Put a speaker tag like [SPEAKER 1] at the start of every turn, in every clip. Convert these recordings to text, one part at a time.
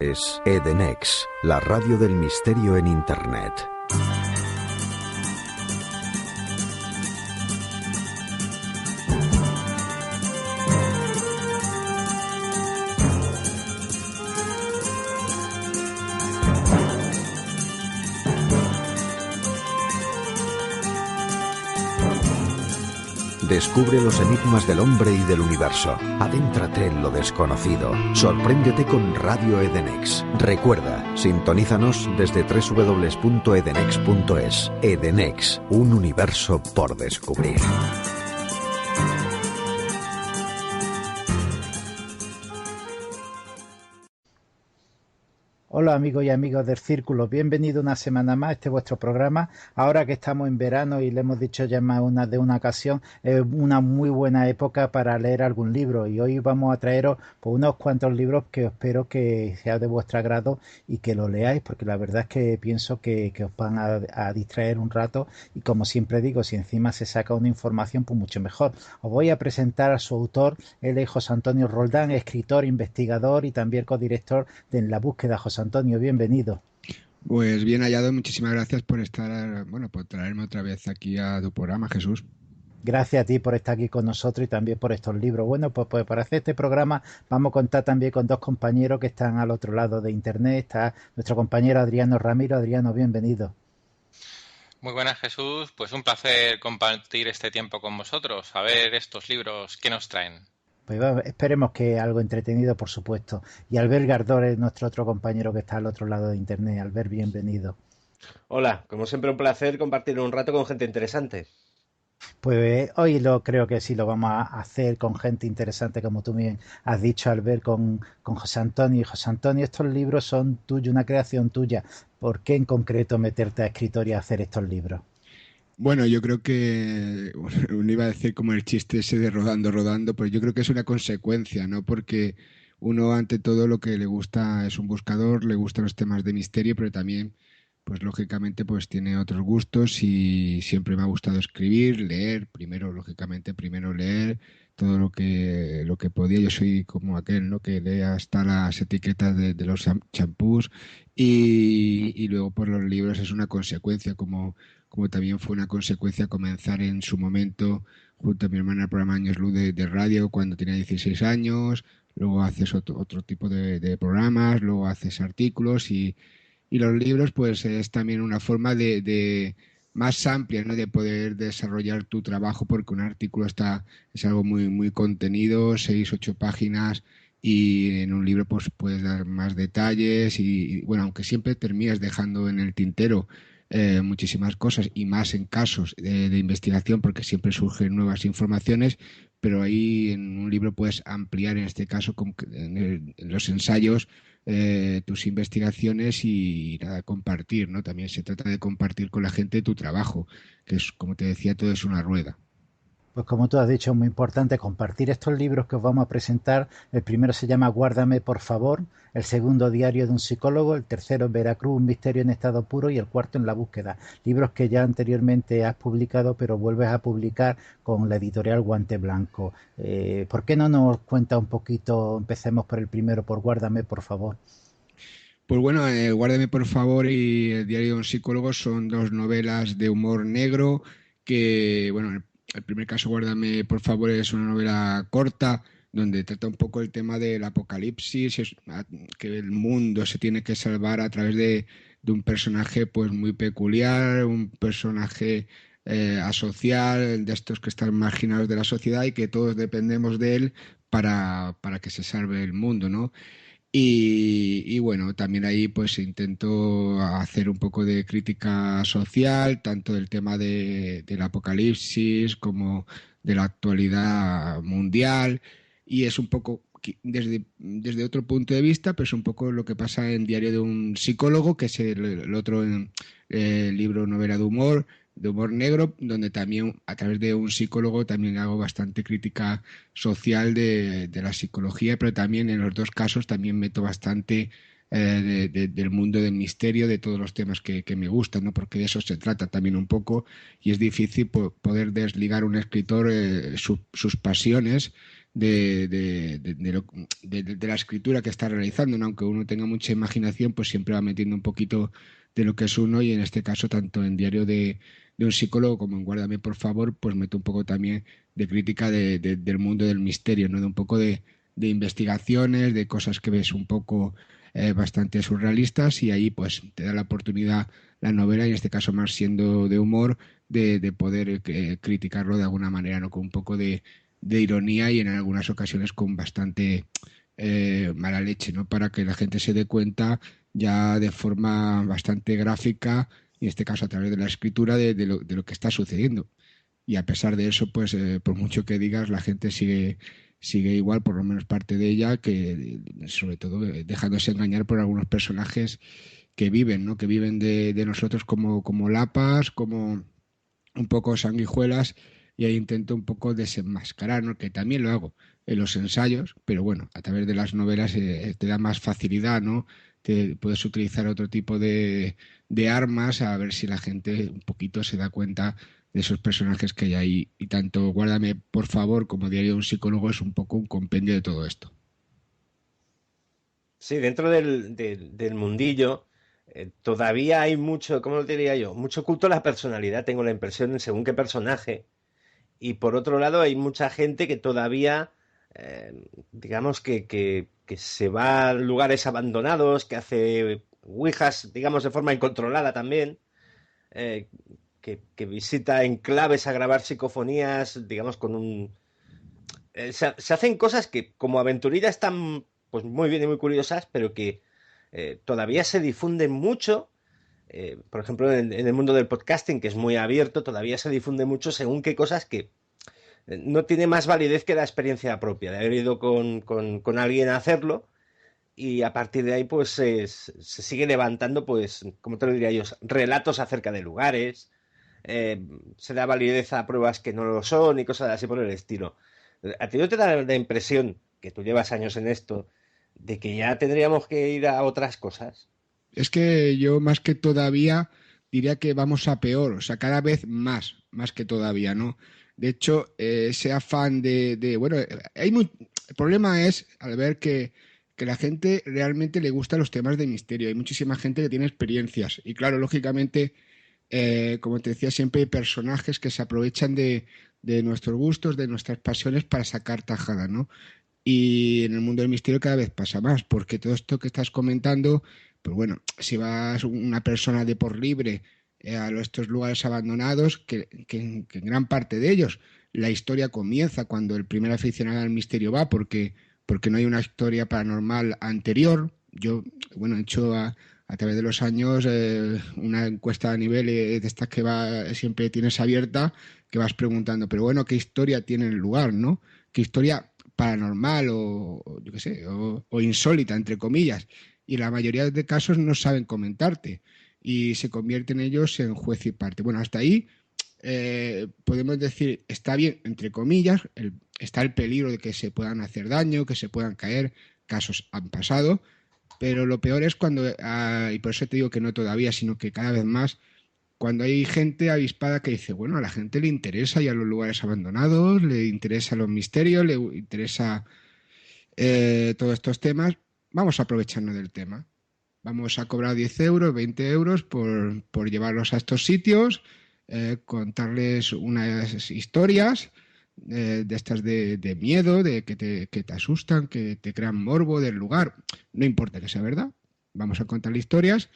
[SPEAKER 1] Es Edenex, la radio del misterio en Internet. Descubre los enigmas del hombre y del universo. Adéntrate en lo desconocido. Sorpréndete con Radio Edenex. Recuerda, sintonízanos desde www.edenex.es. Edenex, un universo por descubrir.
[SPEAKER 2] Hola amigos y amigas del Círculo, bienvenido una semana más a este vuestro programa. Ahora que estamos en verano y le hemos dicho ya más de una ocasión, es una muy buena época para leer algún libro y hoy vamos a traeros pues, unos cuantos libros que espero que sea de vuestro agrado y que lo leáis, porque la verdad es que pienso que os van a distraer un rato y como siempre digo, si encima se saca una información pues mucho mejor. Os voy a presentar a su autor, él es José Antonio Roldán, escritor, investigador y también codirector de En la búsqueda. José Antonio, bienvenido.
[SPEAKER 3] Pues bien hallado, muchísimas gracias por estar, por traerme otra vez aquí a tu programa, Jesús.
[SPEAKER 2] Gracias a ti por estar aquí con nosotros y también por estos libros. Bueno, pues para hacer este programa vamos a contar también con dos compañeros que están al otro lado de internet. Está nuestro compañero Adriano Ramiro. Adriano, bienvenido.
[SPEAKER 4] Muy buenas, Jesús. Pues un placer compartir este tiempo con vosotros. A ver estos libros, ¿qué nos traen?
[SPEAKER 2] Pues esperemos que algo entretenido, por supuesto. Y Albert Gardor es nuestro otro compañero que está al otro lado de internet. Albert, bienvenido.
[SPEAKER 5] Hola, como siempre un placer compartir un rato con gente interesante.
[SPEAKER 2] Pues hoy creo que sí lo vamos a hacer con gente interesante, como tú bien has dicho, Albert, con José Antonio. Y José Antonio, estos libros son tuyos, una creación tuya. ¿Por qué en concreto meterte a escritor y a hacer estos libros?
[SPEAKER 3] Bueno, yo creo que, uno iba a decir como el chiste ese de rodando, rodando, pues yo creo que es una consecuencia, ¿no? Porque uno ante todo lo que le gusta es un buscador, le gustan los temas de misterio, pero también, pues lógicamente, pues tiene otros gustos y siempre me ha gustado escribir, leer, primero leer todo lo que podía. Yo soy como aquel, ¿no? Que lee hasta las etiquetas de los champús y luego por los libros es una consecuencia como también fue una consecuencia comenzar en su momento junto a mi hermana el programa Años Luz de radio cuando tenía 16 años, luego haces otro tipo de programas, luego haces artículos y los libros pues es también una forma de más amplia, ¿no? De poder desarrollar tu trabajo porque un artículo es algo muy contenido, 6, 8 páginas y en un libro pues puedes dar más detalles y bueno, aunque siempre terminas dejando en el tintero muchísimas cosas y más en casos de investigación porque siempre surgen nuevas informaciones, pero ahí en un libro puedes ampliar, en este caso en los ensayos, tus investigaciones y nada, compartir, ¿no? También se trata de compartir con la gente tu trabajo, que es, como te decía, todo es una rueda.
[SPEAKER 2] Pues como tú has dicho, es muy importante compartir estos libros que os vamos a presentar. El primero se llama Guárdame, por favor. El segundo, Diario de un psicólogo. El tercero, Veracruz, un misterio en estado puro. Y el cuarto, En la búsqueda. Libros que ya anteriormente has publicado, pero vuelves a publicar con la editorial Guante Blanco. ¿Por qué no nos cuenta un poquito? Empecemos por el primero, por Guárdame, por favor.
[SPEAKER 3] Pues bueno, Guárdame por favor y El diario de un psicólogo son dos novelas de humor negro que, bueno, el primer caso, Guárdame por favor, es una novela corta donde trata un poco el tema del apocalipsis, que el mundo se tiene que salvar a través de un personaje pues muy peculiar, un personaje asocial, de estos que están marginados de la sociedad y que todos dependemos de él para que se salve el mundo, ¿no? Y bueno, también ahí pues intento hacer un poco de crítica social, tanto del tema del apocalipsis como de la actualidad mundial, y es un poco desde otro punto de vista, pues un poco lo que pasa en Diario de un psicólogo, que es el otro libro novela de humor negro, donde también a través de un psicólogo también hago bastante crítica social de la psicología, pero también en los dos casos también meto bastante del mundo del misterio, de todos los temas que me gustan, ¿no? Porque de eso se trata también un poco y es difícil poder desligar un escritor sus pasiones de la escritura que está realizando, ¿no? Aunque uno tenga mucha imaginación, pues siempre va metiendo un poquito de lo que es uno, y en este caso, tanto en Diario de un psicólogo como en Guárdame por favor, pues meto un poco también de crítica del mundo del misterio, ¿no? De un poco de investigaciones, de cosas que ves un poco bastante surrealistas, y ahí pues te da la oportunidad la novela, y en este caso más siendo de humor, de poder criticarlo de alguna manera, ¿no? Con un poco de ironía, y en algunas ocasiones con bastante mala leche, ¿no? Para que la gente se dé cuenta ya de forma bastante gráfica, y en este caso a través de la escritura, de lo que está sucediendo. Y a pesar de eso, pues por mucho que digas, la gente sigue igual, por lo menos parte de ella, que sobre todo dejándose engañar por algunos personajes que viven, ¿no? Que viven de nosotros como lapas, como un poco sanguijuelas, y ahí intento un poco desenmascarar, ¿no? Que también lo hago en los ensayos, pero bueno, a través de las novelas te da más facilidad, ¿no? Te puedes utilizar otro tipo de armas, a ver si la gente un poquito se da cuenta de esos personajes que hay ahí. Y tanto Guárdame por favor como Diario de un psicólogo es un poco un compendio de todo esto.
[SPEAKER 5] Sí, dentro del mundillo todavía hay mucho, ¿cómo lo diría yo? Mucho culto a la personalidad, tengo la impresión, en según qué personaje. Y por otro lado, hay mucha gente que todavía, digamos, que se va a lugares abandonados, que hace ouijas, digamos, de forma incontrolada también, eh, que visita enclaves a grabar psicofonías, digamos, con un... se hacen cosas que como aventurilla están pues muy bien y muy curiosas, pero que todavía se difunden mucho. Por ejemplo, en el mundo del podcasting, que es muy abierto, todavía se difunde mucho según qué cosas que no tiene más validez que la experiencia propia, de haber ido con alguien a hacerlo, y a partir de ahí pues se sigue levantando, pues, como te lo diría yo, relatos acerca de lugares, se da validez a pruebas que no lo son y cosas así por el estilo. ¿A ti no te da la impresión, que tú llevas años en esto, de que ya tendríamos que ir a otras cosas?
[SPEAKER 3] Es que yo más que todavía diría que vamos a peor, o sea, cada vez más que todavía, ¿no? De hecho, ese afán bueno, el problema es al ver que la gente realmente le gusta los temas de misterio. Hay muchísima gente que tiene experiencias, y claro, lógicamente, como te decía, siempre hay personajes que se aprovechan de nuestros gustos, de nuestras pasiones, para sacar tajada, ¿no? Y en el mundo del misterio cada vez pasa más, porque todo esto que estás comentando, pues bueno, si vas una persona de por libre estos lugares abandonados, que en gran parte de ellos la historia comienza cuando el primer aficionado al misterio va, porque no hay una historia paranormal anterior. Yo, bueno, he hecho a través de los años una encuesta a nivel de estas que siempre tienes abierta, que vas preguntando, pero bueno, ¿qué historia tiene el lugar, no? ¿Qué historia paranormal o yo qué sé, o insólita, entre comillas? Y la mayoría de casos no saben comentarte, y se convierten ellos en juez y parte. Bueno, hasta ahí podemos decir, está bien, entre comillas, está el peligro de que se puedan hacer daño, que se puedan caer, casos han pasado, pero lo peor es cuando, y por eso te digo que no todavía, sino que cada vez más, cuando hay gente avispada que dice, bueno, a la gente le interesa ya los lugares abandonados, le interesa los misterios, le interesa todos estos temas, vamos a aprovecharnos del tema. Vamos a cobrar 10 euros, 20 euros por llevarlos a estos sitios, contarles unas historias de estas de miedo, de que te asustan, que te crean morbo del lugar. No importa que sea verdad, vamos a contarle historias,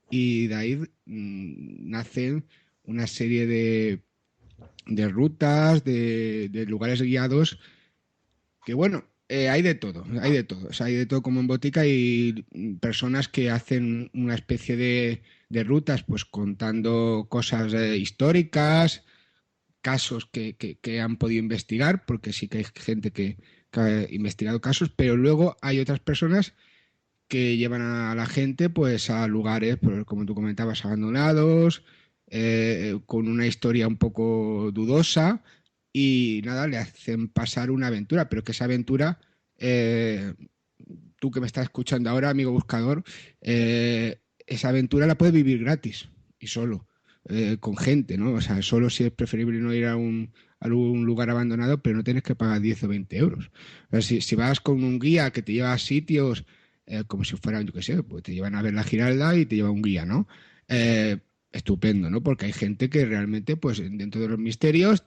[SPEAKER 3] y de ahí nacen una serie de rutas, de lugares guiados, que bueno, hay de todo, hay de todo. O sea, hay de todo como en botica, y personas que hacen una especie de rutas, pues contando cosas históricas, casos que han podido investigar, porque sí que hay gente que ha investigado casos, pero luego hay otras personas que llevan a la gente pues a lugares, pues, como tú comentabas, abandonados, con una historia un poco dudosa, y nada, le hacen pasar una aventura, pero que esa aventura, tú que me estás escuchando ahora, amigo buscador, esa aventura la puedes vivir gratis y solo. con gente, ¿no? O sea, solo si es preferible no ir a un lugar abandonado, pero no tienes que pagar 10 o 20 euros. O sea, si vas con un guía que te lleva a sitios como si fueran, yo qué sé, pues te llevan a ver la Giralda y te lleva un guía, ¿no? Estupendo, ¿no? Porque hay gente que realmente, pues dentro de los misterios,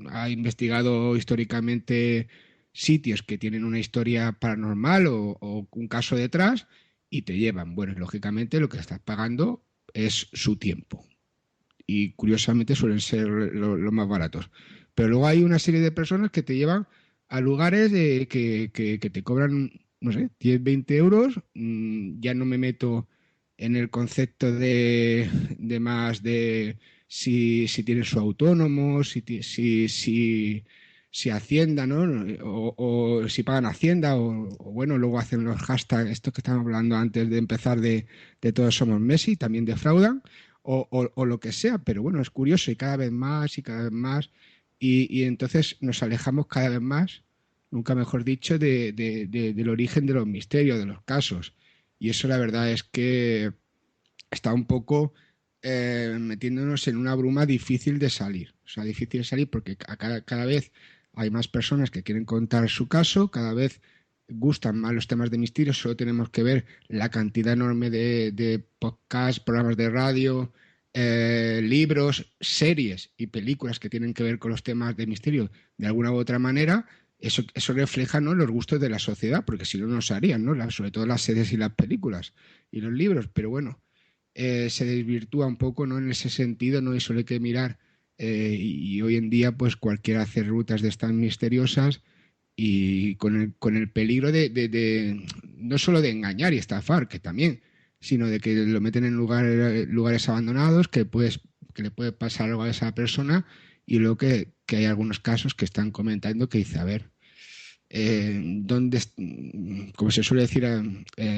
[SPEAKER 3] ha investigado históricamente sitios que tienen una historia paranormal o un caso detrás y te llevan. Bueno, lógicamente lo que estás pagando es su tiempo. Y curiosamente suelen ser los más baratos. Pero luego hay una serie de personas que te llevan a lugares que te cobran, no sé, 10, 20 euros. Ya no me meto en el concepto de más de si tienen su autónomo, si Hacienda, ¿no? O si pagan Hacienda, o bueno, luego hacen los hashtags, estos que estábamos hablando antes de empezar de Todos Somos Messi, también defraudan, o lo que sea, pero bueno, es curioso y cada vez más y cada vez más, y entonces nos alejamos cada vez más, nunca mejor dicho, del origen de los misterios, de los casos. Y eso la verdad es que está un poco metiéndonos en una bruma difícil de salir. O sea, difícil de salir porque cada vez hay más personas que quieren contar su caso, cada vez gustan más los temas de misterio, solo tenemos que ver la cantidad enorme de podcasts, programas de radio, libros, series y películas que tienen que ver con los temas de misterio de alguna u otra manera. Eso refleja, ¿no?, los gustos de la sociedad, porque si no, no se harían, ¿no? Sobre todo las series y las películas y los libros, pero bueno, se desvirtúa un poco, ¿no?, en ese sentido, ¿no? Y solo hay que mirar, y hoy en día pues cualquiera hace rutas de estas misteriosas y con el peligro de no solo de engañar y estafar, que también, sino de que lo meten en lugares abandonados, que le puede pasar algo a esa persona, y luego que hay algunos casos que están comentando que dice, a ver, ¿dónde, como se suele decir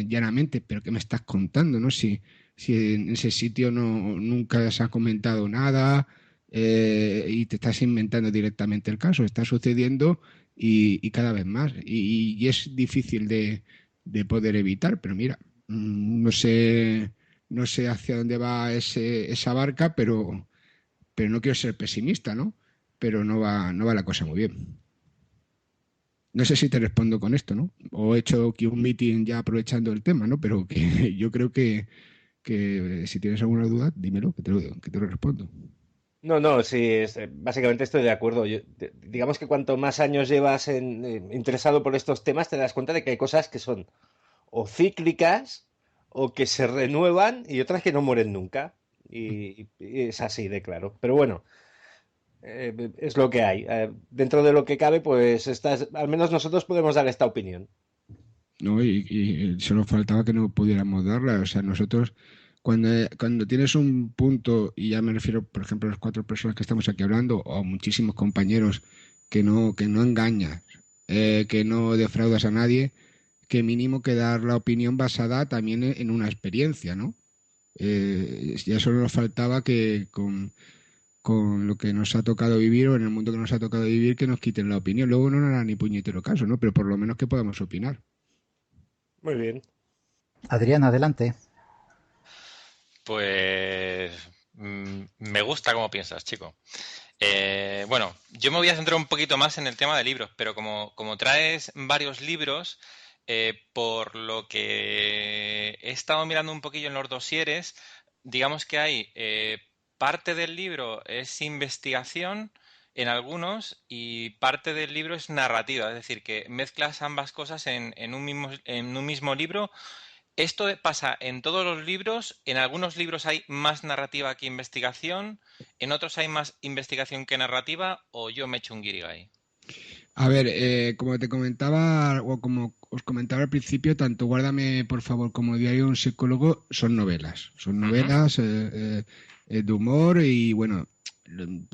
[SPEAKER 3] llanamente, pero qué me estás contando, ¿no? Si en ese sitio nunca se ha comentado nada, y te estás inventando directamente el caso, está sucediendo y cada vez más. Y es difícil de poder evitar, pero mira, no sé hacia dónde va esa barca, pero no quiero ser pesimista, ¿no? Pero no va la cosa muy bien. No sé si te respondo con esto, ¿no? O he hecho aquí un meeting ya aprovechando el tema, ¿no? Pero que yo creo que si tienes alguna duda, dímelo, que te lo respondo.
[SPEAKER 5] No, no, sí, básicamente estoy de acuerdo. Digamos que cuanto más años llevas interesado por estos temas, te das cuenta de que hay cosas que son o cíclicas o que se renuevan y otras que no mueren nunca. Y es así de claro. Pero bueno, es lo que hay. Dentro de lo que cabe, pues al menos nosotros podemos dar esta opinión.
[SPEAKER 3] ¿No? Y solo faltaba que no pudiéramos darla. O sea, nosotros, cuando tienes un punto, y ya me refiero, por ejemplo, a las 4 personas que estamos aquí hablando, o a muchísimos compañeros que no engañas, que no defraudas a nadie, que mínimo que dar la opinión basada también en una experiencia, ¿no? Ya solo nos faltaba que con lo que nos ha tocado vivir o en el mundo que nos ha tocado vivir, que nos quiten la opinión. Luego no hará ni puñetero caso, ¿no? Pero por lo menos que podamos opinar.
[SPEAKER 5] Muy bien.
[SPEAKER 2] Adrián, adelante.
[SPEAKER 4] Pues me gusta cómo piensas, chico. Bueno, yo me voy a centrar un poquito más en el tema de libros, pero como traes varios libros, por lo que he estado mirando un poquillo en los dosieres, digamos que hay parte del libro es investigación en algunos y parte del libro es narrativa, es decir, que mezclas ambas cosas en un mismo libro. ¿Esto pasa en todos los libros? ¿En algunos libros hay más narrativa que investigación? ¿En otros hay más investigación que narrativa? ¿O yo me echo un guirigay?
[SPEAKER 3] A ver, como te comentaba, o como os comentaba al principio, tanto Guárdame, por favor, como Diario de un psicólogo son novelas. Son novelas de humor y, bueno,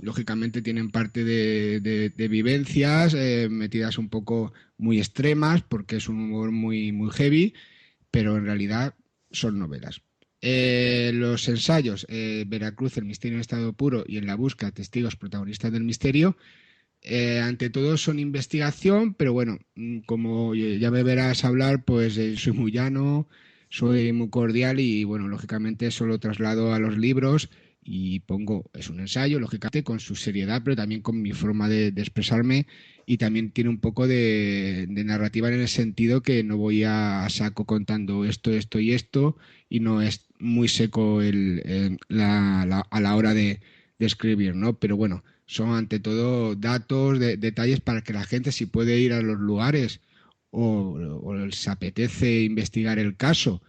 [SPEAKER 3] lógicamente tienen parte de vivencias metidas un poco muy extremas, porque es un humor muy, muy heavy, pero en realidad son novelas. Los ensayos, Veracruz, el misterio en estado puro y En la busca, testigos protagonistas del misterio, ante todo son investigación, pero bueno, como ya me verás hablar, pues soy muy llano, soy muy cordial y bueno, lógicamente eso lo traslado a los libros y pongo, es un ensayo, lógicamente, con su seriedad, pero también con mi forma de expresarme, y también tiene un poco de narrativa en el sentido que no voy a saco contando esto y esto, y no es muy seco a la hora de escribir, ¿no? Pero bueno, son ante todo datos, detalles para que la gente, si puede ir a los lugares o les apetece investigar el caso,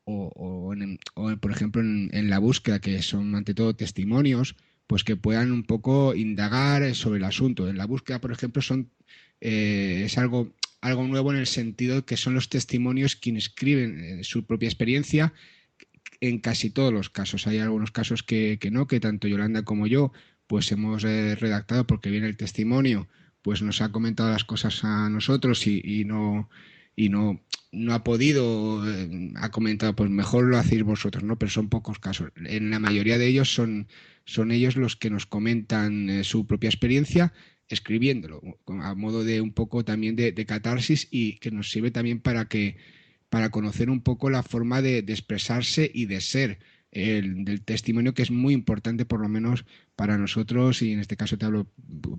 [SPEAKER 3] por ejemplo, en la búsqueda, que son ante todo testimonios, pues que puedan un poco indagar sobre el asunto. En la búsqueda, por ejemplo, es algo nuevo en el sentido de que son los testimonios quienes escriben su propia experiencia en casi todos los casos. Hay algunos casos que no, que tanto Yolanda como yo pues hemos redactado porque viene el testimonio, pues nos ha comentado las cosas a nosotros y no ha podido, ha comentado, pues mejor lo hacéis vosotros, ¿no? Pero son pocos casos. En la mayoría de ellos son ellos los que nos comentan su propia experiencia escribiéndolo, a modo de un poco también de catarsis, y que nos sirve también para conocer un poco la forma de expresarse y de ser del testimonio, que es muy importante, por lo menos para nosotros, y en este caso te hablo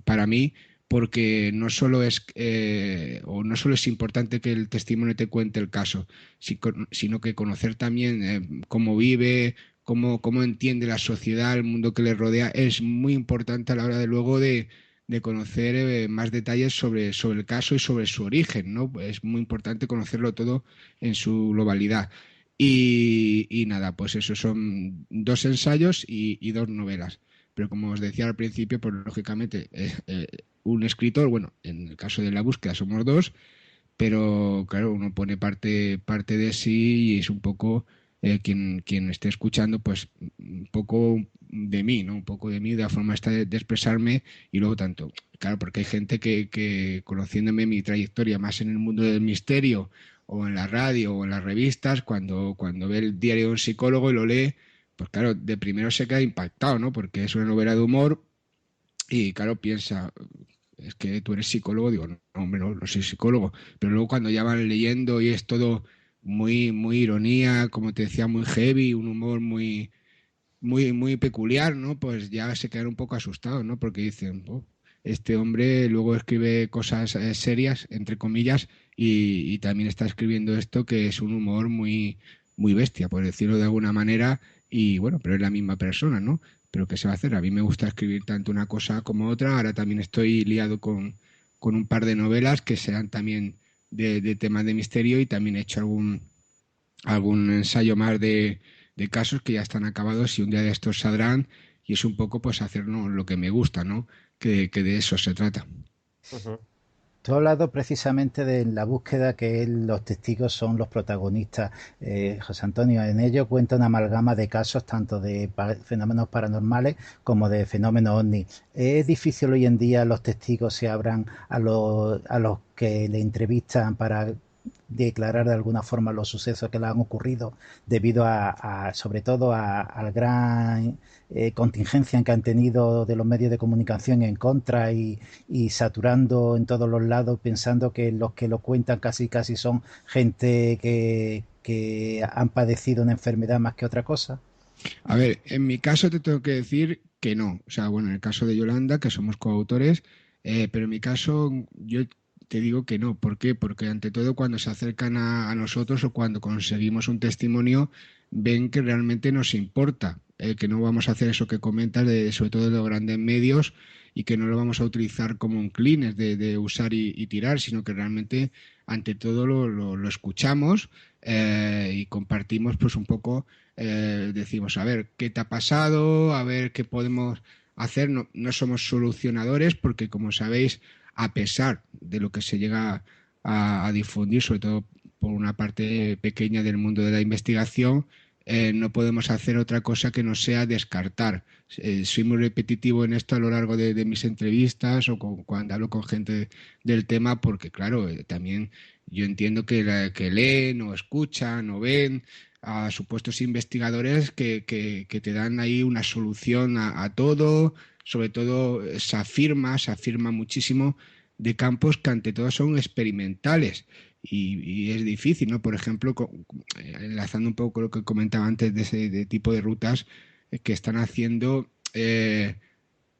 [SPEAKER 3] para mí, porque no solo es importante que el testimonio te cuente el caso, sino que conocer también cómo vive, cómo entiende la sociedad, el mundo que le rodea, es muy importante a la hora de luego de conocer más detalles sobre el caso y sobre su origen, ¿no? Es muy importante conocerlo todo en su globalidad. Y nada, pues eso son 2 ensayos y 2 novelas. Pero como os decía al principio, pues lógicamente un escritor, bueno, en el caso de la búsqueda somos 2, pero claro, uno pone parte de sí, y es un poco quien esté escuchando, pues un poco de mí, ¿no? Un poco de mí, de la forma esta de expresarme, y luego tanto, claro, porque hay gente que conociéndome mi trayectoria más en el mundo del misterio, o en la radio, o en las revistas, cuando ve el diario de un psicólogo y lo lee, pues claro, de primero se queda impactado, ¿no? Porque es una novela de humor, y claro, piensa, es que tú eres psicólogo. Digo, no, hombre, no soy psicólogo. Pero luego cuando ya van leyendo y es todo muy ironía, como te decía, muy heavy, un humor muy peculiar, ¿no? Pues ya se quedan un poco asustados, ¿no? Porque dicen, oh, este hombre luego escribe cosas serias, entre comillas, y también está escribiendo esto, que es un humor muy bestia, por decirlo de alguna manera, y bueno, pero es la misma persona, ¿no? Pero ¿qué se va a hacer? A mí me gusta escribir tanto una cosa como otra. Ahora también estoy liado con un par de novelas que serán también de temas de misterio, y también he hecho algún ensayo más de casos que ya están acabados y un día de estos saldrán, y es un poco pues hacer, ¿no?, lo que me gusta, ¿no? Que de eso se trata.
[SPEAKER 5] Ujú.
[SPEAKER 2] Tú has hablado precisamente de la búsqueda, que los testigos son los protagonistas. José Antonio, en ello cuenta una amalgama de casos, tanto de fenómenos paranormales como de fenómenos ovni. ¿Es difícil hoy en día los testigos se abran a los que le entrevistan para declarar de alguna forma los sucesos que le han ocurrido, debido sobre todo al gran contingencia que han tenido de los medios de comunicación en contra, y saturando en todos los lados, pensando que los que lo cuentan casi son gente que han padecido una enfermedad más que otra cosa?
[SPEAKER 3] A ver, en mi caso te tengo que decir que no. O sea, bueno, en el caso de Yolanda, que somos coautores, pero en mi caso yo te digo que no. ¿Por qué? Porque ante todo, cuando se acercan a nosotros, o cuando conseguimos un testimonio, ven que realmente nos importa, que no vamos a hacer eso que comentas, sobre todo de los grandes medios, y que no lo vamos a utilizar como un Kleenex de usar y tirar, sino que realmente ante todo lo escuchamos, y compartimos pues un poco, decimos, a ver qué te ha pasado, a ver qué podemos hacer. No somos solucionadores, porque como sabéis, a pesar de lo que se llega a difundir, sobre todo por una parte pequeña del mundo de la investigación, no podemos hacer otra cosa que no sea descartar. Soy muy repetitivo en esto a lo largo de mis entrevistas, o cuando hablo con gente del tema, porque claro, también yo entiendo que leen o escuchan o ven a supuestos investigadores que te dan ahí una solución a todo. Sobre todo se afirma muchísimo de campos que ante todo son experimentales, y es difícil, ¿no? Por ejemplo, enlazando un poco lo que comentaba antes de ese tipo de rutas, que están haciendo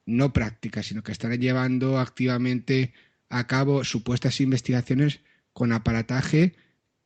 [SPEAKER 3] no prácticas, sino que están llevando activamente a cabo supuestas investigaciones con aparataje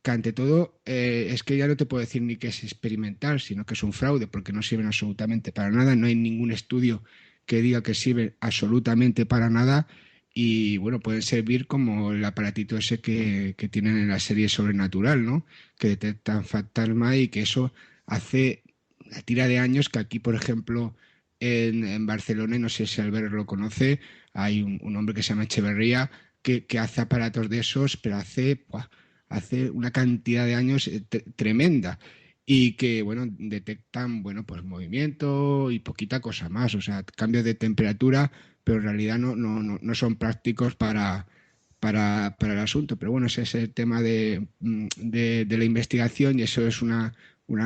[SPEAKER 3] que ante todo es que ya no te puedo decir ni que es experimental, sino que es un fraude, porque no sirven absolutamente para nada, no hay ningún estudio que diga que sirven absolutamente para nada y bueno, pueden servir como el aparatito ese que tienen en la serie Sobrenatural, ¿no? Que detectan fantasmas y que eso hace la tira de años que aquí, por ejemplo, en Barcelona, y no sé si Albert lo conoce, hay un hombre que se llama Echeverría que hace aparatos de esos, pero hace una cantidad de años tremenda y que, bueno, detectan, bueno, pues movimiento y poquita cosa más, o sea, cambios de temperatura, pero en realidad no son prácticos para el asunto. Pero bueno, ese es el tema de la investigación y eso es una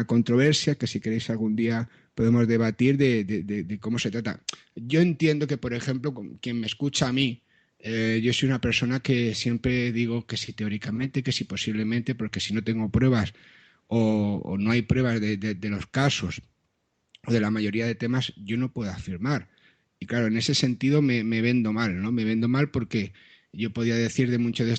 [SPEAKER 3] controversia que si queréis algún día podemos debatir de cómo se trata. Yo entiendo que, por ejemplo, quien me escucha a mí, yo soy una persona que siempre digo que si teóricamente, que si posiblemente, porque si no tengo pruebas o no hay pruebas de los casos o de la mayoría de temas, yo no puedo afirmar. Y claro, en ese sentido me vendo mal, ¿no? Me vendo mal porque yo podía decir de muchos de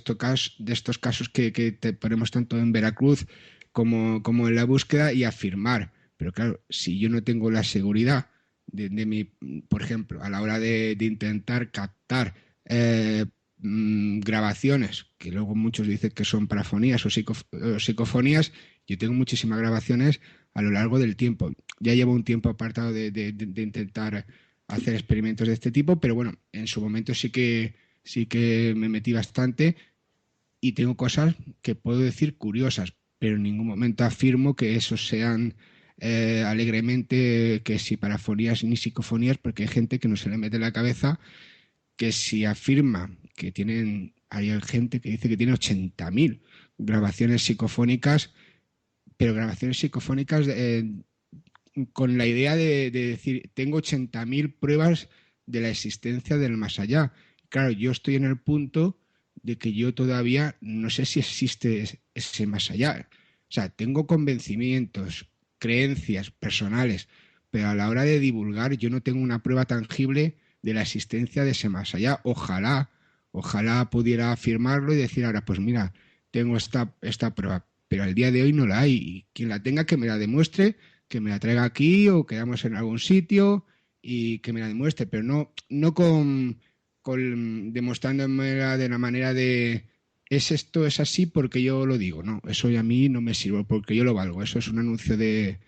[SPEAKER 3] estos casos que te ponemos tanto en Veracruz como en la búsqueda y afirmar. Pero claro, si yo no tengo la seguridad de mi, por ejemplo, a la hora de intentar captar grabaciones, que luego muchos dicen que son parafonías o psicofonías, yo tengo muchísimas grabaciones a lo largo del tiempo. Ya llevo un tiempo apartado de intentar hacer experimentos de este tipo, pero bueno, en su momento sí que me metí bastante y tengo cosas que puedo decir curiosas, pero en ningún momento afirmo que esos sean alegremente que si parafonías ni psicofonías, porque hay gente que no se le mete en la cabeza que si afirma que hay gente que dice que tiene 80.000 grabaciones psicofónicas, pero grabaciones psicofónicas con la idea de decir, tengo 80.000 pruebas de la existencia del más allá. Claro, yo estoy en el punto de que yo todavía no sé si existe ese más allá. O sea, tengo convencimientos, creencias personales, pero a la hora de divulgar yo no tengo una prueba tangible de la existencia de ese más allá. Ojalá pudiera afirmarlo y decir ahora, pues mira, tengo esta prueba, pero al día de hoy no la hay. Y quien la tenga que me la demuestre, que me la traiga aquí o quedamos en algún sitio y que me la demuestre, pero no con demostrándome de la manera de es así porque yo lo digo, no, eso a mí no me sirve porque yo lo valgo, eso es un anuncio de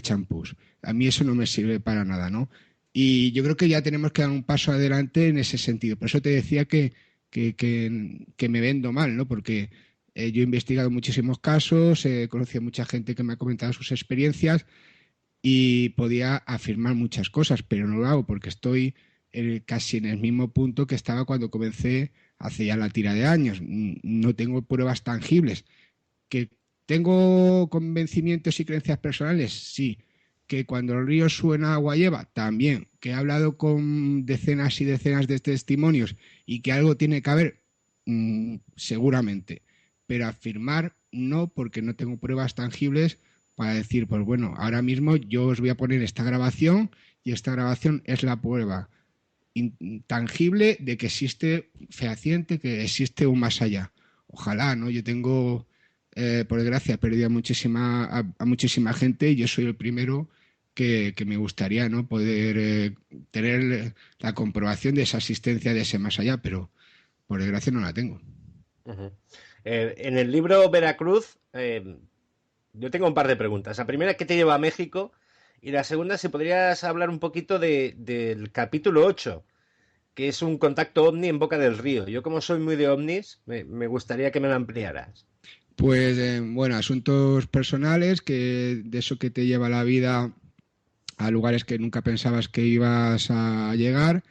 [SPEAKER 3] champús. A mí eso no me sirve para nada, ¿no? Y yo creo que ya tenemos que dar un paso adelante en ese sentido. Por eso te decía que me vendo mal, ¿no? Porque yo he investigado muchísimos casos, he conocido a mucha gente que me ha comentado sus experiencias y podía afirmar muchas cosas, pero no lo hago porque estoy casi en el mismo punto que estaba cuando comencé hace ya la tira de años. No tengo pruebas tangibles. ¿Que tengo convencimientos y creencias personales? Sí. ¿Que cuando el río suena agua lleva? También. ¿Que he hablado con decenas y decenas de testimonios y que algo tiene que haber? Seguramente. Pero afirmar no, porque no tengo pruebas tangibles para decir, pues bueno, ahora mismo yo os voy a poner esta grabación y esta grabación es la prueba intangible de que existe fehaciente, que existe un más allá. Ojalá, ¿no? Yo tengo, por desgracia, perdido a muchísima gente y yo soy el primero que me gustaría, ¿no? Poder tener la comprobación de esa existencia de ese más allá, pero por desgracia no la tengo.
[SPEAKER 5] Uh-huh. En el libro Veracruz, yo tengo un par de preguntas. La primera, ¿qué te lleva a México? Y la segunda, si podrías hablar un poquito del capítulo 8, que es un contacto ovni en Boca del Río. Yo, como soy muy de ovnis, me gustaría que me lo ampliaras.
[SPEAKER 3] Pues, bueno, asuntos personales, que de eso que te lleva la vida a lugares que nunca pensabas que ibas a llegar.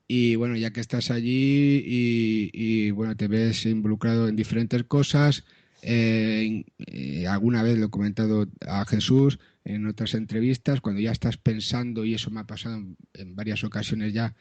[SPEAKER 3] Y bueno, ya que estás allí y bueno, te ves involucrado en diferentes cosas, alguna vez lo he comentado a Jesús en otras entrevistas, cuando ya estás pensando, y eso me ha pasado en varias ocasiones ya,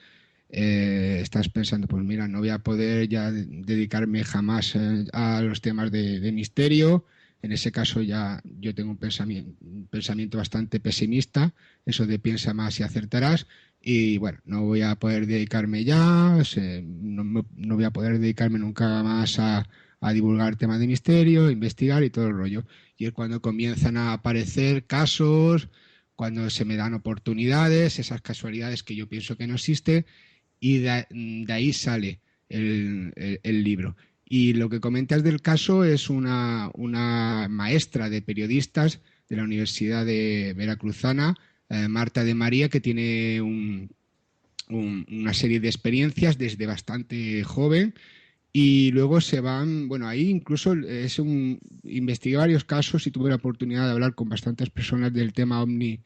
[SPEAKER 3] estás pensando, pues mira, no voy a poder ya dedicarme jamás a los temas de misterio, En ese caso ya yo tengo un pensamiento bastante pesimista, eso de piensa más y acertarás. Y bueno, no voy a poder dedicarme ya, no voy a poder dedicarme nunca más a divulgar temas de misterio, investigar y todo el rollo. Y es cuando comienzan a aparecer casos, cuando se me dan oportunidades, esas casualidades que yo pienso que no existen, y de ahí sale el libro. Y lo que comentas del caso es una maestra de periodistas de la Universidad de Veracruzana, Marta de María, que tiene una serie de experiencias desde bastante joven y luego se van, bueno, ahí incluso investigué varios casos y tuve la oportunidad de hablar con bastantes personas del tema OVNI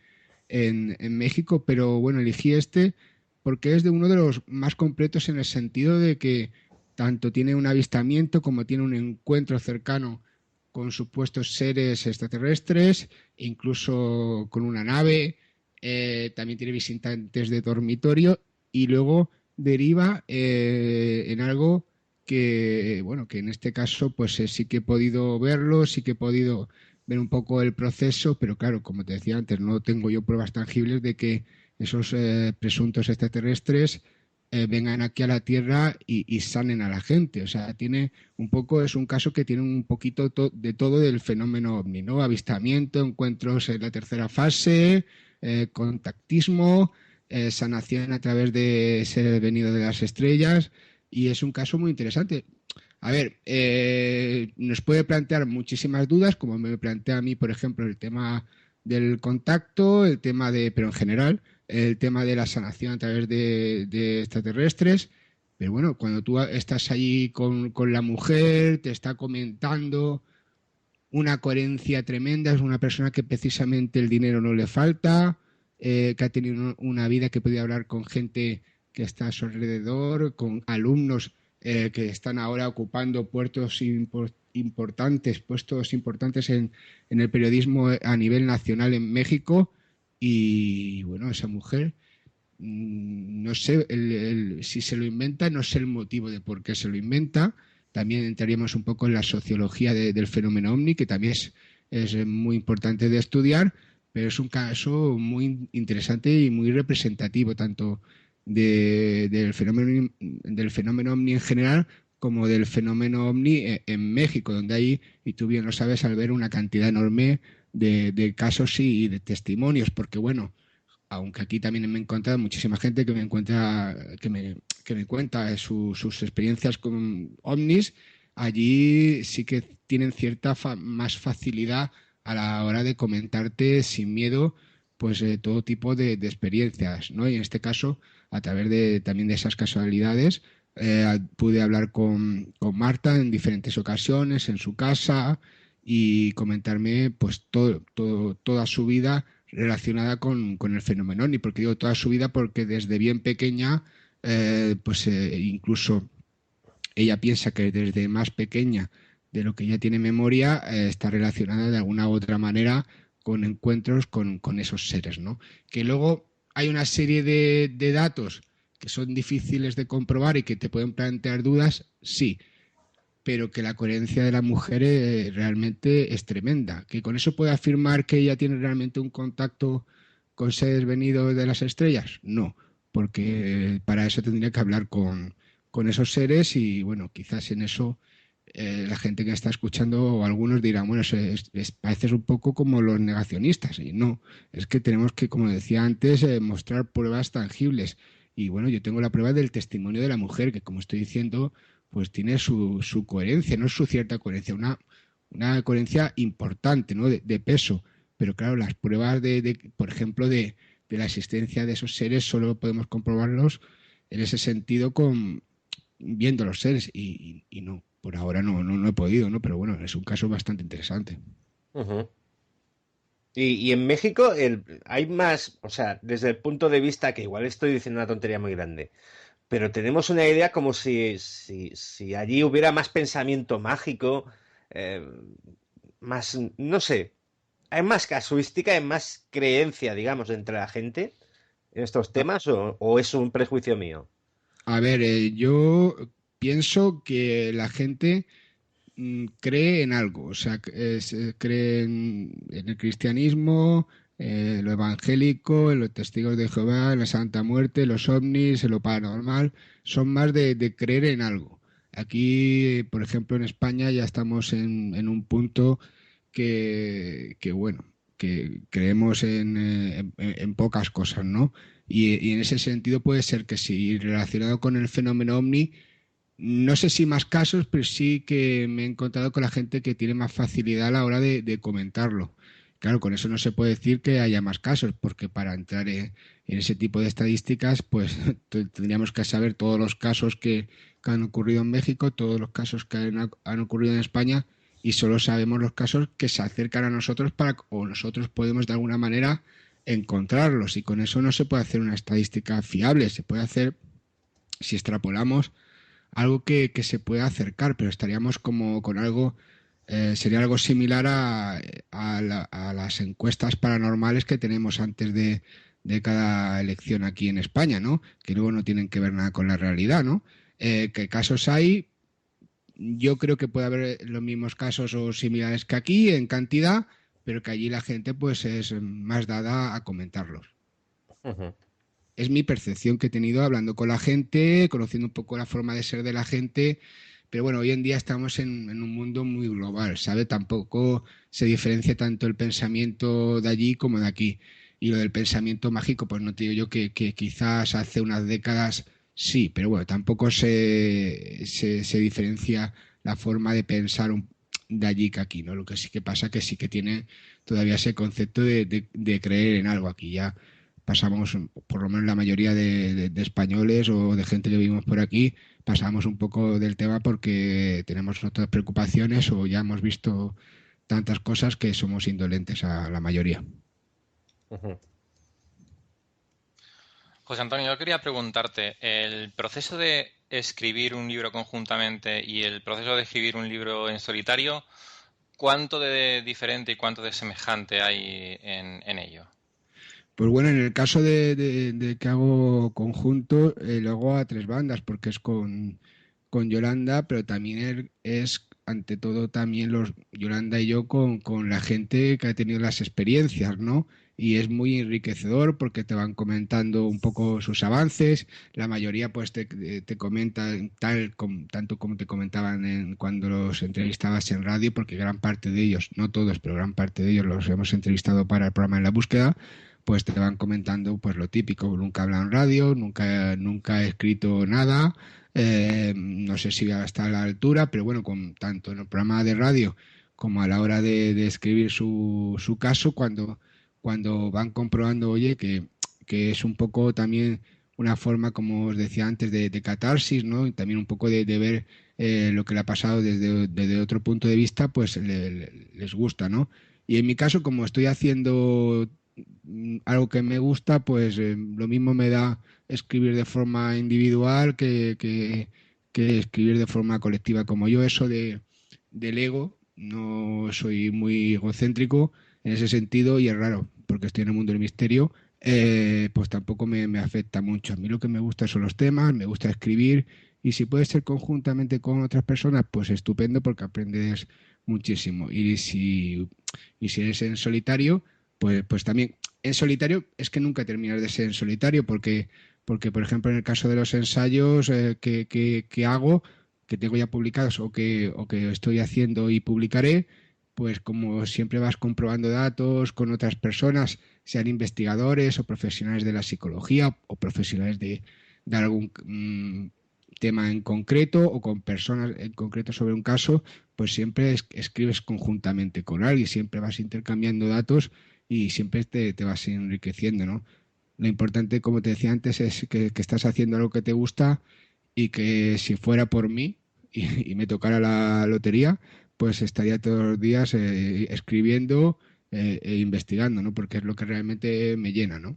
[SPEAKER 3] en México, pero bueno, elegí este porque es de uno de los más completos en el sentido de que tanto tiene un avistamiento como tiene un encuentro cercano con supuestos seres extraterrestres, incluso con una nave, también tiene visitantes de dormitorio y luego deriva en algo que, bueno, que en este caso pues sí que he podido verlo, sí que he podido ver un poco el proceso, pero claro, como te decía antes, no tengo yo pruebas tangibles de que esos presuntos extraterrestres vengan aquí a la Tierra y sanen a la gente. O sea, tiene un poco, es un caso que tiene un poquito de todo del fenómeno OVNI, ¿no? Avistamiento, encuentros en la tercera fase, contactismo, sanación a través de seres venidos de las estrellas, y es un caso muy interesante. A ver, nos puede plantear muchísimas dudas, como me plantea a mí, por ejemplo, el tema del contacto, el tema pero en general, el tema de la sanación a través de extraterrestres. Pero bueno, cuando tú estás allí con la mujer, te está comentando una coherencia tremenda, es una persona que precisamente el dinero no le falta, que ha tenido una vida que podía hablar con gente que está a su alrededor, con alumnos que están ahora ocupando puestos importantes en el periodismo a nivel nacional en México. Y bueno, esa mujer, no sé si se lo inventa, no sé el motivo de por qué se lo inventa. También entraríamos un poco en la sociología del fenómeno OVNI, que también es muy importante de estudiar, pero es un caso muy interesante y muy representativo tanto del fenómeno OVNI en general como del fenómeno OVNI en México, donde hay, y tú bien lo sabes, al ver una cantidad enorme de casos y de testimonios, porque bueno, aunque aquí también me he encontrado muchísima gente que me cuenta sus experiencias con ovnis, allí sí que tienen cierta más facilidad a la hora de comentarte sin miedo pues todo tipo de experiencias, ¿no? Y en este caso, a través también de esas casualidades, pude hablar con Marta en diferentes ocasiones, en su casa, y comentarme pues toda su vida relacionada con el fenómeno OVNI, porque digo toda su vida porque desde bien pequeña, incluso ella piensa que desde más pequeña de lo que ella tiene memoria, está relacionada de alguna u otra manera con encuentros con esos seres, ¿no? Que luego hay una serie de datos que son difíciles de comprobar y que te pueden plantear dudas, sí, pero que la coherencia de la mujer realmente es tremenda. Que con eso puede afirmar que ella tiene realmente un contacto con seres venidos de las estrellas, no, porque para eso tendría que hablar con esos seres y bueno, quizás en eso la gente que está escuchando o algunos dirán, bueno, parece un poco como los negacionistas, y no, es que tenemos que, como decía antes, mostrar pruebas tangibles. Y bueno, yo tengo la prueba del testimonio de la mujer, que como estoy diciendo, pues tiene su coherencia, no su cierta coherencia, una coherencia importante, ¿no? De peso. Pero claro, las pruebas por ejemplo, de la existencia de esos seres solo podemos comprobarlos en ese sentido viendo los seres y no, por ahora no he podido, ¿no? Pero bueno, es un caso bastante interesante.
[SPEAKER 5] Uh-huh. Y en México hay más, o sea, desde el punto de vista que igual estoy diciendo una tontería muy grande, pero tenemos una idea como si allí hubiera más pensamiento mágico, eh, más, no sé, hay más casuística, hay más creencia, digamos, entre la gente en estos temas o es un prejuicio mío.
[SPEAKER 3] A ver, yo pienso que la gente cree en algo, o sea, cree en el cristianismo, lo evangélico, en los testigos de Jehová, en la Santa Muerte, los ovnis, en lo paranormal, son más de creer en algo. Aquí, por ejemplo, en España ya estamos en un punto bueno, que creemos en pocas cosas, ¿no? Y en ese sentido puede ser que sí, relacionado con el fenómeno ovni, no sé si más casos, pero sí que me he encontrado con la gente que tiene más facilidad a la hora de comentarlo. Claro, con eso no se puede decir que haya más casos, porque para entrar en ese tipo de estadísticas, pues tendríamos que saber todos los casos que han ocurrido en México, todos los casos que han ocurrido en España, y solo sabemos los casos que se acercan a nosotros o nosotros podemos de alguna manera encontrarlos, y con eso no se puede hacer una estadística fiable. Se puede hacer, si extrapolamos, algo que se pueda acercar, pero estaríamos como con algo, sería algo similar a las encuestas paranormales que tenemos antes de cada elección aquí en España, ¿no? Que luego no tienen que ver nada con la realidad, ¿no? ¿Qué casos hay? Yo creo que puede haber los mismos casos o similares que aquí en cantidad, pero que allí la gente pues es más dada a comentarlos.
[SPEAKER 5] Ujú.
[SPEAKER 3] Es mi percepción que he tenido hablando con la gente, conociendo un poco la forma de ser de la gente, pero bueno, hoy en día estamos en un mundo muy global, ¿sabe? Tampoco se diferencia tanto el pensamiento de allí como de aquí. Y lo del pensamiento mágico, pues no te digo yo que quizás hace unas décadas sí, pero bueno, tampoco se diferencia la forma de pensar de allí que aquí, ¿no? Lo que sí que pasa que sí que tiene todavía ese concepto de creer en algo aquí ya. Pasamos, por lo menos la mayoría de españoles o de gente que vivimos por aquí, pasamos un poco del tema porque tenemos otras preocupaciones o ya hemos visto tantas cosas que somos indolentes a la mayoría.
[SPEAKER 5] Ujú.
[SPEAKER 4] José Antonio, yo quería preguntarte, el proceso de escribir un libro conjuntamente y el proceso de escribir un libro en solitario, ¿cuánto de diferente y cuánto de semejante hay en ello?
[SPEAKER 3] Pues bueno, en el caso de que hago conjunto, lo hago a tres bandas, porque es con Yolanda, pero también es ante todo también Yolanda y yo con la gente que ha tenido las experiencias, ¿no? Y es muy enriquecedor porque te van comentando un poco sus avances, la mayoría pues te comentan tanto como te comentaban cuando los entrevistabas en radio, porque gran parte de ellos, no todos, pero gran parte de ellos los hemos entrevistado para el programa En la Búsqueda, pues te van comentando pues lo típico: nunca he hablado en radio, nunca he escrito nada, no sé si va a estar a la altura, pero bueno, tanto en el programa de radio como a la hora de escribir su caso, cuando van comprobando, oye, que es un poco también una forma, como os decía antes, de catarsis, ¿no? Y también un poco de ver lo que le ha pasado desde otro punto de vista, pues les gusta, ¿no? Y en mi caso, como estoy haciendo algo que me gusta, pues lo mismo me da escribir de forma individual que escribir de forma colectiva. Como yo eso del ego, no soy muy egocéntrico en ese sentido, y es raro, porque estoy en el mundo del misterio, pues tampoco me afecta mucho. A mí lo que me gusta son los temas, me gusta escribir, y si puede ser conjuntamente con otras personas, pues estupendo, porque aprendes muchísimo. Y si eres en solitario, pues también en solitario es que nunca terminas de ser en solitario, porque por ejemplo, en el caso de los ensayos que hago, que tengo ya publicados o que estoy haciendo y publicaré, pues como siempre vas comprobando datos con otras personas, sean investigadores o profesionales de la psicología o profesionales de algún tema en concreto o con personas en concreto sobre un caso, pues siempre escribes conjuntamente con alguien, siempre vas intercambiando datos y siempre te vas enriqueciendo, ¿no? Lo importante, como te decía antes, es que estás haciendo algo que te gusta, y que si fuera por mí y me tocara la lotería, pues estaría todos los días escribiendo e investigando, ¿no? Porque es lo que realmente me llena, ¿no?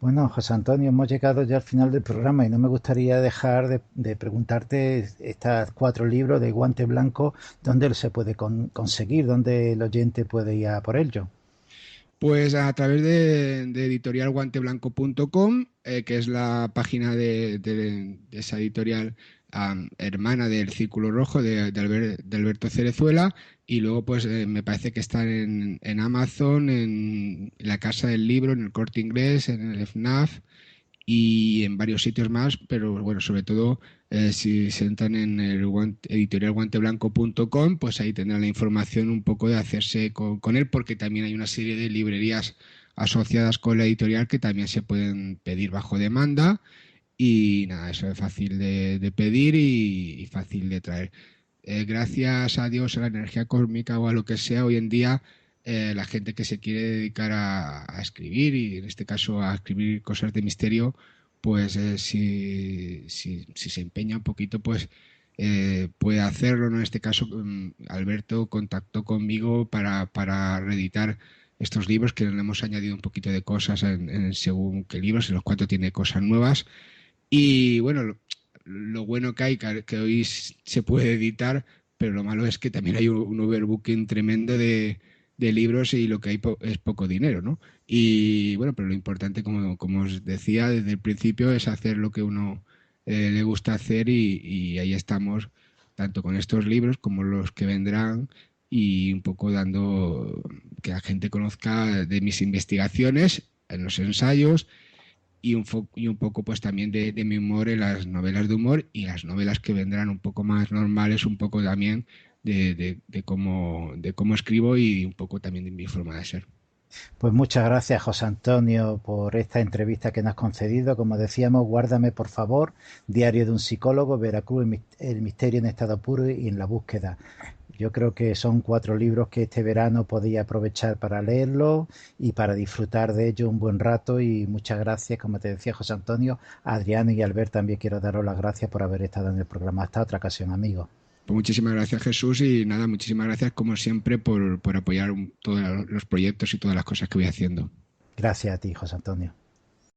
[SPEAKER 2] Bueno, José Antonio, hemos llegado ya al final del programa y no me gustaría dejar de preguntarte estos 4 libros de Guante Blanco, ¿dónde se puede conseguir? ¿Dónde el oyente puede ir a por ello?
[SPEAKER 3] Pues a través de editorialguanteblanco.com, que es la página de esa editorial hermana del Círculo Rojo de Alberto Cerezuela, y luego pues me parece que están en Amazon, en la Casa del Libro, en el Corte Inglés, en el FNAF y en varios sitios más, pero bueno, sobre todo si se entran en el editorialguanteblanco.com, pues ahí tendrán la información un poco de hacerse con él, porque también hay una serie de librerías asociadas con la editorial que también se pueden pedir bajo demanda. Y nada, eso es fácil de pedir y fácil de traer. Gracias a Dios, a la energía cósmica o a lo que sea, hoy en día la gente que se quiere dedicar a escribir, y en este caso a escribir cosas de misterio, pues si se empeña un poquito, pues puede hacerlo, ¿no? En este caso, Alberto contactó conmigo para reeditar estos libros, que le hemos añadido un poquito de cosas en según qué libros, en los cuatro tiene cosas nuevas. Y bueno, lo bueno que hay, que hoy se puede editar, pero lo malo es que también hay un overbooking tremendo de libros, y lo que hay es poco dinero, ¿no? Y bueno, pero lo importante, como os decía desde el principio, es hacer lo que uno le gusta hacer, y ahí estamos, tanto con estos libros como los que vendrán, y un poco dando que la gente conozca de mis investigaciones en los ensayos, y un poco pues también de mi humor en las novelas de humor, y las novelas que vendrán un poco más normales, un poco también de cómo escribo, y un poco también de mi forma de ser.
[SPEAKER 2] Pues muchas gracias, José Antonio, por esta entrevista que nos has concedido. Como decíamos, Guárdame, por favor, Diario de un psicólogo, Veracruz, el misterio en estado puro y en la búsqueda. Yo creo que son 4 libros que este verano podía aprovechar para leerlos y para disfrutar de ellos un buen rato. Y muchas gracias, como te decía José Antonio, a Adriano y a Albert también quiero daros las gracias por haber estado en el programa. Hasta otra ocasión, amigos.
[SPEAKER 3] Pues muchísimas gracias, Jesús, y nada, muchísimas gracias como siempre por apoyar todos los proyectos y todas las cosas que voy haciendo.
[SPEAKER 2] Gracias a ti, José Antonio.